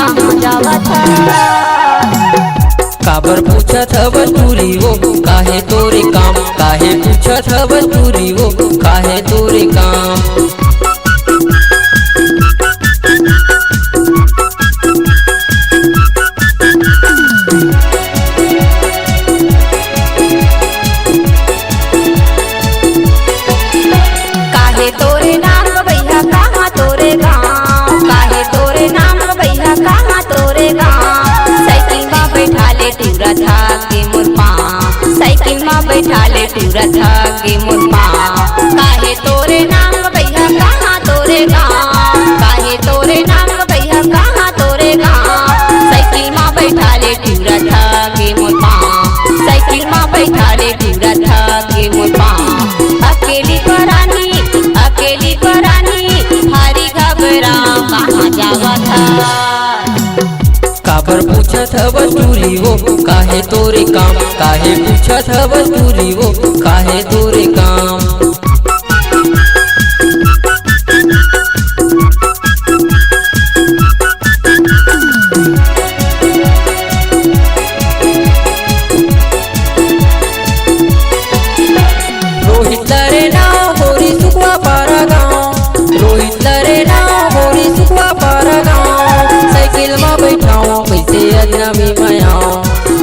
कहाँ जावत काबर पूछत हवस तूरी वो काहे तोरे काम, काहे पूछत हवस तूरी वो काहे तोरे काम। काहे तोरे नाम भैया कहाँ तोरे गाँव, काहे तोरे नाम भैया कहाँ तोरे गाँव। साइकिल में बैठा ले टूरा था के मोर पाँव, साइकिल में बैठा ले टूरा था के मोर पाँव। काहे तोरे नाम भैया कहाँ तोरे गाँव, काहे तोरे नाम भैया कहाँ तोरे गाँव। साइकिल में बैठा ले टूरा था के मोर पाँव, साइकिल में बैठा ले टूरा था के मोर पाँव। अकेली परानी अकेली परानी भारी घबराओ कहाँ जावा था। काबर पूछत हवस तूरी वो काहे तोरे काम, काहे पूछत हवस तूरी वो काहे तोरे काम। रोहित लरे नाव होरी सुखवा पारा गाँव, रोहित लरे नाव होरी सुखवा पारा गाँव। साइकिल में बैठाओ पैसे अजनबी में आओ,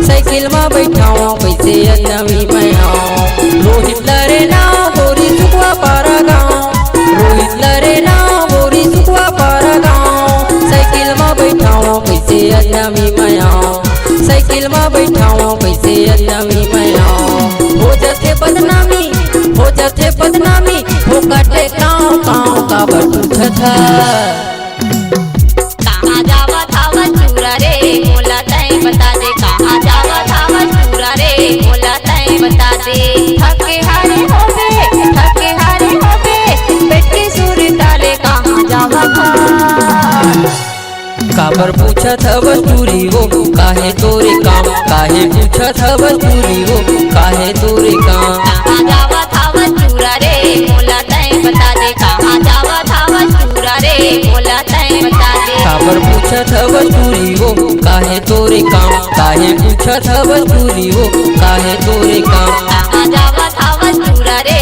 साइकिल में बैठाओ पैसे अजनबी में आओ। रोहित लरे नाव होरी सुखवा पारा गाँव, रोहित लरे नाव होरी सुखवा पारा गाँव। साइकिल में बैठाओ पैसे अजनबी में आओ, साइकिल में बैठाओ पैसे अजनबी में आओ। हो जाते बदनामी हो जाते बदनामी हो कटे गाँव गाँव काबर पूछत कहाँ जावा था चूरा रे मोला तय बता दे, कहाँ जावा था चूरा रे मोला तय बता दे। थके हारे होबे पेट के सूरी डाले कहाँ जावा था। काबर पूछत हवस तूरी वो काहे तोरे काम, काहे पूछत हवस तूरी वो काहे तोरे काम। कहाँ जावा था चूरा रे मोला तय बता दे, कहाँ जावा था चूरा रे मोला तय बता दे। काबर पूछत हवस तूरी वो काहे तोरे काम, काहे पूछत हवस तूरी वो काहे तोरे काम। कहाँ जावा था चूरा रे